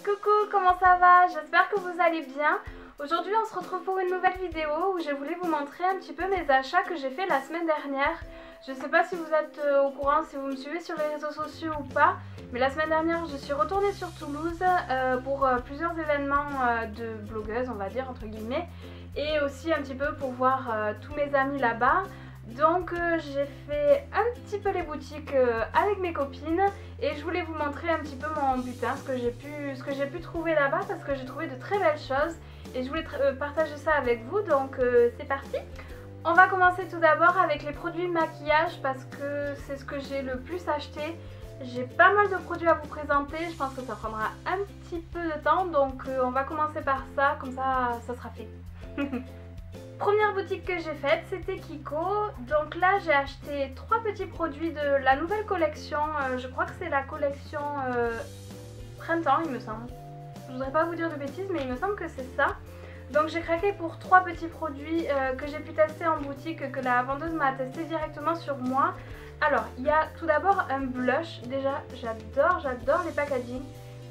Coucou, comment ça va? J'espère que vous allez bien. Aujourd'hui on se retrouve pour une nouvelle vidéo où je voulais vous montrer un petit peu mes achats que j'ai fait la semaine dernière. Je ne sais pas si vous êtes au courant, si vous me suivez sur les réseaux sociaux ou pas, mais la semaine dernière je suis retournée sur Toulouse pour plusieurs événements de blogueuse, on va dire entre guillemets, et aussi un petit peu pour voir tous mes amis là-bas. Donc j'ai fait un petit peu les boutiques avec mes copines et je voulais vous montrer un petit peu mon butin, ce que j'ai pu trouver là-bas, parce que j'ai trouvé de très belles choses et je voulais partager ça avec vous, donc c'est parti. On va commencer tout d'abord avec les produits maquillage parce que c'est ce que j'ai le plus acheté. J'ai pas mal de produits à vous présenter, je pense que ça prendra un petit peu de temps, donc on va commencer par ça, comme ça ça sera fait. Première boutique que j'ai faite, c'était Kiko. Donc là j'ai acheté 3 petits produits de la nouvelle collection, je crois que c'est la collection printemps il me semble. Je voudrais pas vous dire de bêtises mais il me semble que c'est ça. Donc j'ai craqué pour 3 petits produits que j'ai pu tester en boutique, que la vendeuse m'a testé directement sur moi. Alors il y a tout d'abord un blush, déjà j'adore les packaging.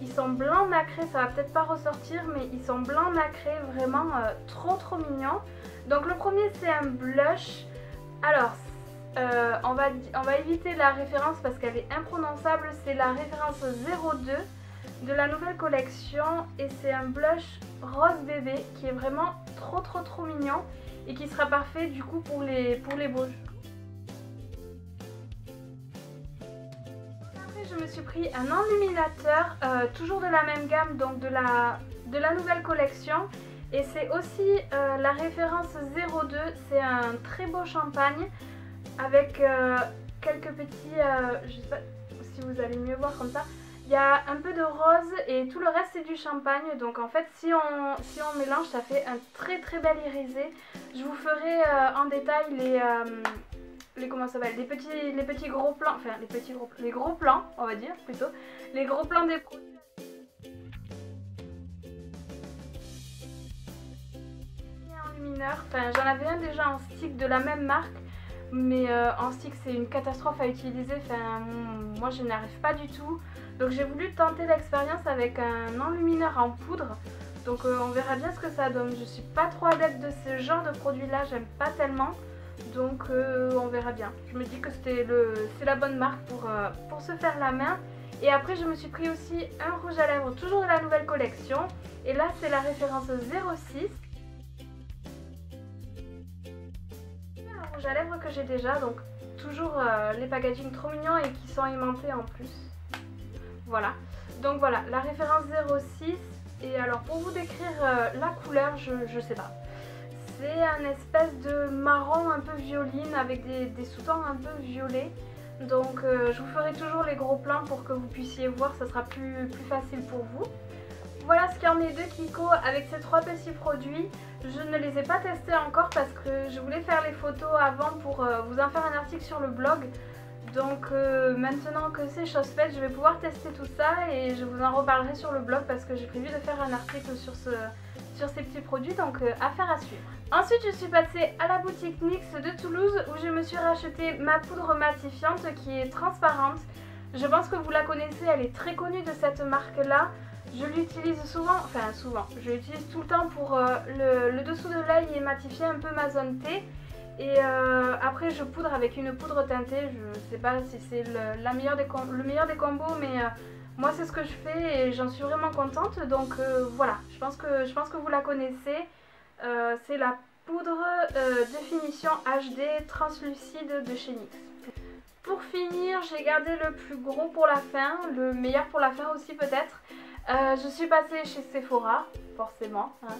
Ils sont blancs nacrés, ça va peut-être pas ressortir mais ils sont blancs nacrés, vraiment trop mignons. Donc le premier c'est un blush. Alors on va éviter la référence parce qu'elle est imprononçable, c'est la référence 02 de la nouvelle collection et c'est un blush rose bébé qui est vraiment trop mignon et qui sera parfait du coup pour les beaux. Après je me suis pris un enluminateur toujours de la même gamme, donc de la nouvelle collection, et c'est aussi la référence 02. C'est un très beau champagne avec quelques petits, je sais pas si vous allez mieux voir comme ça. Il y a un peu de rose et tout le reste c'est du champagne, donc en fait si on mélange ça fait un très bel irisé. Je vous ferai en détail les comment ça s'appelle, les petits gros plans, enfin les gros plans on va dire plutôt, les gros plans des produits. Enlumineur, enfin j'en avais un déjà en stick de la même marque, mais en stick c'est une catastrophe à utiliser, enfin moi je n'arrive pas du tout. Donc j'ai voulu tenter l'expérience avec un enlumineur en poudre. Donc on verra bien ce que ça donne. Je suis pas trop adepte de ce genre de produit là, j'aime pas tellement. Donc on verra bien. Je me dis que c'est la bonne marque pour se faire la main. Et après je me suis pris aussi un rouge à lèvres toujours de la nouvelle collection. Et là c'est la référence 06. Un rouge à lèvres que j'ai déjà, donc toujours les packaging trop mignons et qui sont aimantés en plus. Voilà, donc voilà, la référence 06. Et alors pour vous décrire la couleur, je sais pas. C'est un espèce de marron un peu violine avec des sous-tons un peu violets. Donc je vous ferai toujours les gros plans pour que vous puissiez voir, ça sera plus facile pour vous. Voilà ce qu'il y en est de Kiko avec ces 3 petits produits. Je ne les ai pas testés encore parce que je voulais faire les photos avant pour vous en faire un article sur le blog. Donc maintenant que c'est chose faite, je vais pouvoir tester tout ça et je vous en reparlerai sur le blog parce que j'ai prévu de faire un article sur ces petits produits, donc affaire à suivre. Ensuite je suis passée à la boutique NYX de Toulouse où je me suis racheté ma poudre matifiante qui est transparente. Je pense que vous la connaissez, elle est très connue de cette marque là. Je l'utilise souvent, je l'utilise tout le temps pour le dessous de l'œil et matifier un peu ma zone T. Et après je poudre avec une poudre teintée, je sais pas si c'est le meilleur des combos, mais moi c'est ce que je fais et j'en suis vraiment contente. Donc voilà, je pense que vous la connaissez. C'est la poudre définition HD translucide de chez NYX. Pour finir, j'ai gardé le plus gros pour la fin, le meilleur pour la fin aussi peut-être. Je suis passée chez Sephora, forcément, hein.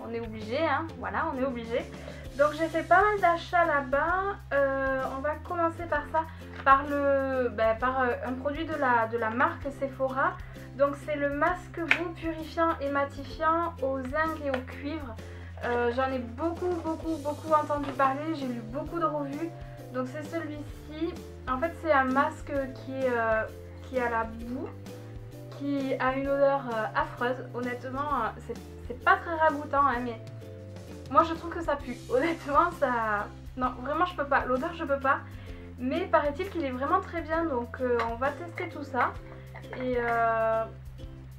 On est obligé, hein, voilà, on est obligé. Donc j'ai fait pas mal d'achats là-bas. On va commencer par ça, par un produit de la marque Sephora. Donc c'est le masque boue purifiant et matifiant au zinc et au cuivre. J'en ai beaucoup entendu parler, j'ai lu beaucoup de revues. Donc c'est celui-ci. En fait c'est un masque qui a la boue, qui a une odeur affreuse. Honnêtement c'est pas très ragoûtant hein, mais moi je trouve que ça pue. Honnêtement ça... Non vraiment je peux pas, l'odeur je peux pas. Mais paraît-il qu'il est vraiment très bien, donc on va tester tout ça.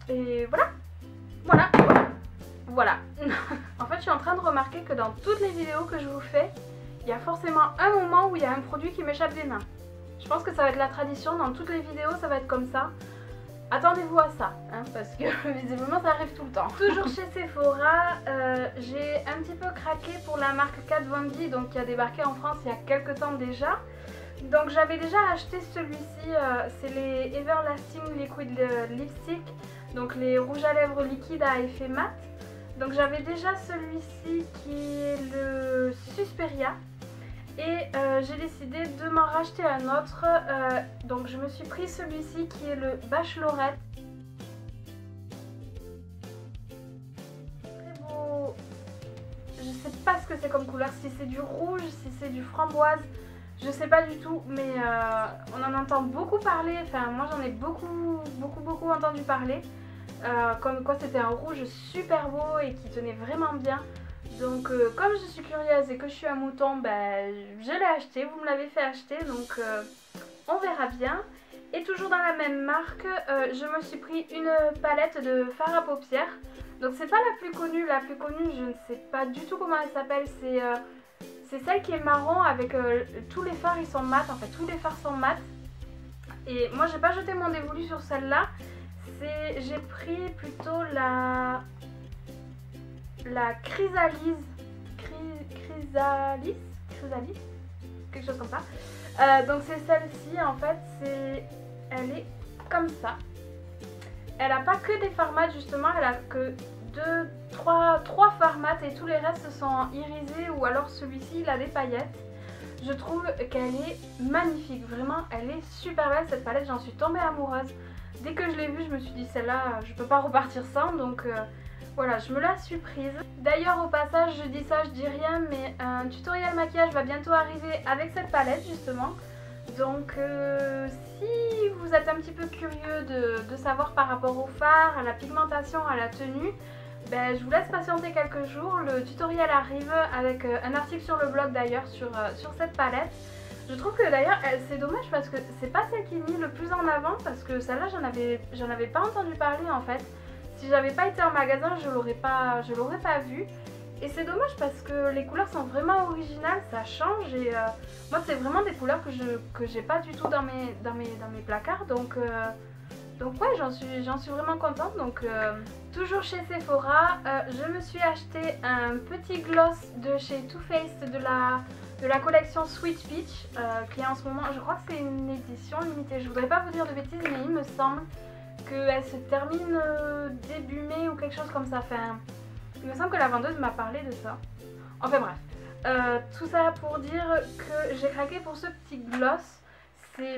Et voilà. train de remarquer que dans toutes les vidéos que je vous fais, il y a forcément un moment où il y a un produit qui m'échappe des mains. Je pense que ça va être la tradition, dans toutes les vidéos ça va être comme ça. Attendez-vous à ça, hein, parce que visiblement ça arrive tout le temps. Toujours chez Sephora, j'ai un petit peu craqué pour la marque Kat Von D, donc qui a débarqué en France il y a quelques temps déjà. Donc j'avais déjà acheté celui-ci, c'est les Everlasting Liquid Lipstick, donc les rouges à lèvres liquides à effet mat. Donc j'avais déjà celui-ci qui est le Susperia. Et j'ai décidé de m'en racheter un autre, donc je me suis pris celui-ci qui est le Bachelorette. Très beau, je sais pas ce que c'est comme couleur, si c'est du rouge, si c'est du framboise, je sais pas du tout, mais on en entend beaucoup parler, enfin moi j'en ai beaucoup entendu parler, comme quoi c'était un rouge super beau et qui tenait vraiment bien. Donc comme je suis curieuse et que je suis un mouton, ben, je l'ai acheté, vous me l'avez fait acheter, donc on verra bien. Et toujours dans la même marque, je me suis pris une palette de fard à paupières. Donc c'est pas la plus connue, je ne sais pas du tout comment elle s'appelle, c'est celle qui est marron avec tous les fards ils sont mat, en fait tous les fards sont mat. Et moi j'ai pas jeté mon dévolu sur celle-là, j'ai pris plutôt la chrysalise, quelque chose comme ça. Donc c'est celle-ci en fait, elle est comme ça. Elle a pas que des fards mat justement, elle a que trois fards mat et tous les restes sont irisés ou alors celui-ci il a des paillettes. Je trouve qu'elle est magnifique, vraiment elle est super belle cette palette, j'en suis tombée amoureuse. Dès que je l'ai vue je me suis dit celle-là je peux pas repartir sans, donc voilà, je me la suis prise. D'ailleurs au passage je dis ça, je dis rien, mais un tutoriel maquillage va bientôt arriver avec cette palette justement. Donc si vous êtes un petit peu curieux de savoir par rapport au fard, à la pigmentation, à la tenue, ben, je vous laisse patienter quelques jours. Le tutoriel arrive avec un article sur le blog d'ailleurs sur cette palette. Je trouve que d'ailleurs c'est dommage parce que c'est pas celle qui est mise le plus en avant, parce que celle-là j'en avais pas entendu parler en fait. Si j'avais pas été en magasin, je l'aurais pas vue. Et c'est dommage parce que les couleurs sont vraiment originales, ça change et moi c'est vraiment des couleurs que j'ai pas du tout dans mes placards, donc ouais, j'en suis vraiment contente. Donc toujours chez Sephora, je me suis acheté un petit gloss de chez Too Faced de la collection Sweet Peach qui est en ce moment, je crois que c'est une édition limitée, je voudrais pas vous dire de bêtises mais il me semble qu'elle se termine début mai ou quelque chose comme ça. Enfin, il me semble que la vendeuse m'a parlé de ça. Enfin bref, tout ça pour dire que j'ai craqué pour ce petit gloss.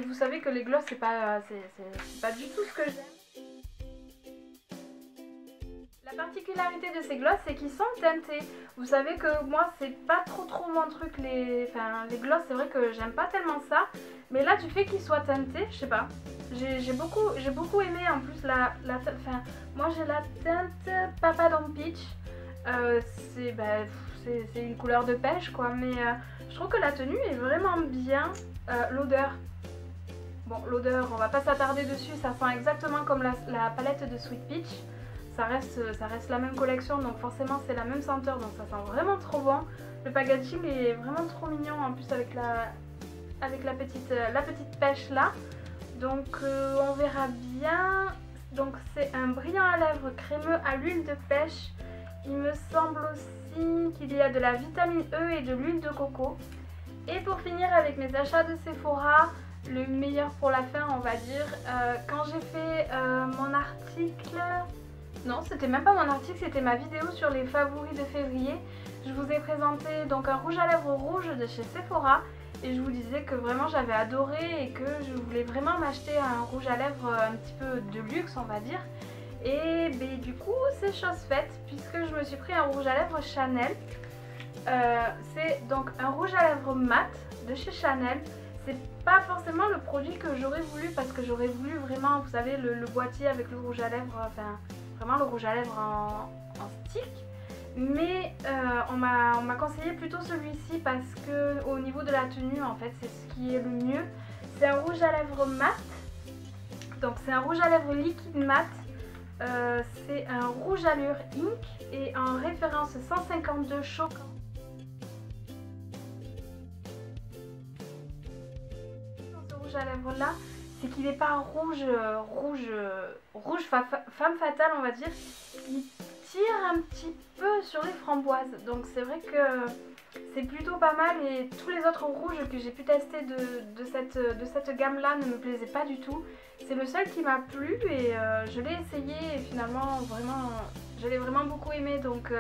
Vous savez que les gloss c'est pas du tout ce que j'aime. La particularité de ces gloss c'est qu'ils sont teintés. Vous savez que moi c'est pas trop mon truc, les gloss, c'est vrai que j'aime pas tellement ça. Mais là du fait qu'ils soient teintés, je sais pas. J'ai beaucoup aimé en plus moi j'ai la teinte Papa Don't Peach. C'est une couleur de pêche quoi, mais je trouve que la tenue est vraiment bien. L'odeur, bon l'odeur on va pas s'attarder dessus, ça sent exactement comme la palette de Sweet Peach. Ça reste la même collection, donc forcément c'est la même senteur, donc ça sent vraiment trop bon. Le packaging est vraiment trop mignon en plus avec la petite pêche là. Donc on verra bien. Donc c'est un brillant à lèvres crémeux à l'huile de pêche. Il me semble aussi qu'il y a de la vitamine E et de l'huile de coco. Et pour finir avec mes achats de Sephora, le meilleur pour la fin on va dire, quand j'ai fait mon article, non c'était même pas mon article, c'était ma vidéo sur les favoris de février. Je vous ai présenté donc un rouge à lèvres rouge de chez Sephora. Et je vous disais que vraiment j'avais adoré et que je voulais vraiment m'acheter un rouge à lèvres un petit peu de luxe on va dire. Et ben, du coup c'est chose faite puisque je me suis pris un rouge à lèvres Chanel. C'est donc un rouge à lèvres mat de chez Chanel. C'est pas forcément le produit que j'aurais voulu parce que j'aurais voulu vraiment, vous savez, le boîtier avec le rouge à lèvres, enfin vraiment le rouge à lèvres en stick. Mais on m'a conseillé plutôt celui-ci parce que au niveau de la tenue en fait c'est ce qui est le mieux. C'est un rouge à lèvres mat, donc c'est un rouge à lèvres liquide mat. C'est un rouge allure Ink et en référence 152 choquant. Dans ce rouge à lèvres là, c'est qu'il n'est pas rouge femme fatale, on va dire. Il tire un petit peu sur les framboises, donc c'est vrai que c'est plutôt pas mal. Et tous les autres rouges que j'ai pu tester de cette gamme là ne me plaisaient pas du tout. C'est le seul qui m'a plu et je l'ai essayé et finalement vraiment je l'ai vraiment beaucoup aimé, donc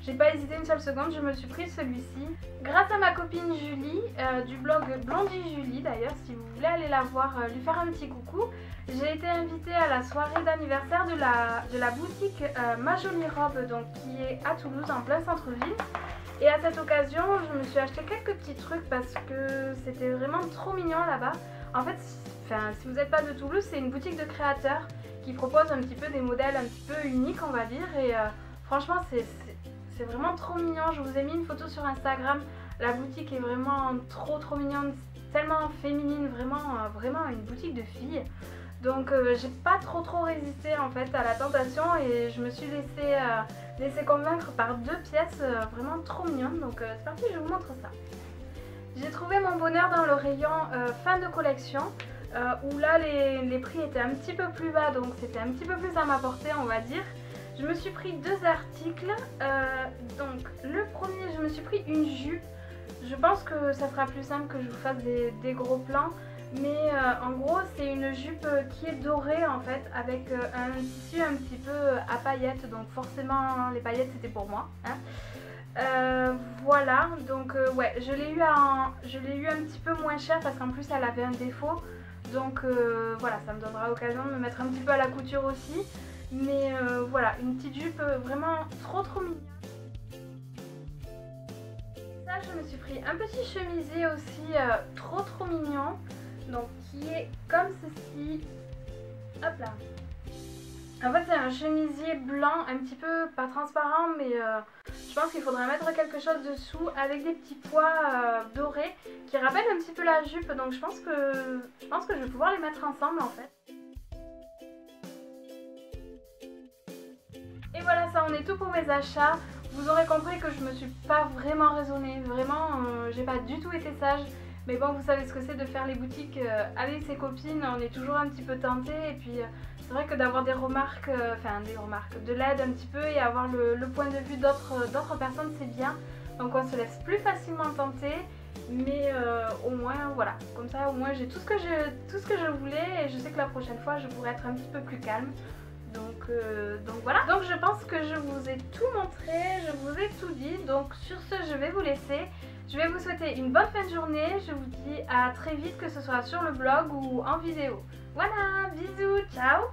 j'ai pas hésité une seule seconde, je me suis pris celui-ci. Grâce à ma copine Julie, du blog Blondie Julie d'ailleurs, si vous voulez aller la voir, lui faire un petit coucou, j'ai été invitée à la soirée d'anniversaire de la boutique Ma Jolie Robe, donc qui est à Toulouse en plein centre-ville. Et à cette occasion, je me suis acheté quelques petits trucs parce que c'était vraiment trop mignon là-bas. En fait, si vous n'êtes pas de Toulouse, c'est une boutique de créateurs qui propose un petit peu des modèles un petit peu uniques, on va dire. Et franchement, c'est vraiment trop mignon. Je vous ai mis une photo sur Instagram. La boutique est vraiment trop mignonne, tellement féminine, vraiment une boutique de filles. Donc j'ai pas trop résisté en fait à la tentation et je me suis laissée convaincre par deux pièces vraiment trop mignonnes. Donc c'est parti, je vous montre ça. J'ai trouvé mon bonheur dans le rayon fin de collection où là les prix étaient un petit peu plus bas, donc c'était un petit peu plus à ma portée, on va dire. Je me suis pris deux articles. Donc le premier, je me suis pris une jupe. Je pense que ça sera plus simple que je vous fasse des gros plans. Mais en gros c'est une jupe qui est dorée en fait, avec un tissu un petit peu à paillettes, donc forcément les paillettes c'était pour moi, hein. Voilà, donc ouais, je l'ai eu un petit peu moins cher parce qu'en plus elle avait un défaut, donc voilà, ça me donnera l'occasion de me mettre un petit peu à la couture aussi. Mais voilà, une petite jupe vraiment trop mignonne. Ça, je me suis pris un petit chemisier aussi trop mignon. Donc qui est comme ceci, hop là. En fait c'est un chemisier blanc, un petit peu pas transparent, mais je pense qu'il faudrait mettre quelque chose dessous avec des petits pois dorés qui rappellent un petit peu la jupe, donc je pense que je vais pouvoir les mettre ensemble en fait. Et voilà, ça en est tout pour mes achats. Vous aurez compris que je me suis pas vraiment raisonnée, vraiment j'ai pas du tout été sage. Mais bon, vous savez ce que c'est de faire les boutiques avec ses copines, on est toujours un petit peu tenté. Et puis c'est vrai que d'avoir des remarques, de l'aide un petit peu et avoir le point de vue d'autres personnes, c'est bien. Donc on se laisse plus facilement tenter. Mais au moins voilà, comme ça au moins j'ai tout ce que je voulais et je sais que la prochaine fois je pourrai être un petit peu plus calme. Donc voilà, donc je pense que je vous ai tout montré, je vous ai tout dit, donc sur ce je vais vous laisser. Je vais vous souhaiter une bonne fin de journée, je vous dis à très vite, que ce soit sur le blog ou en vidéo. Voilà, bisous, ciao!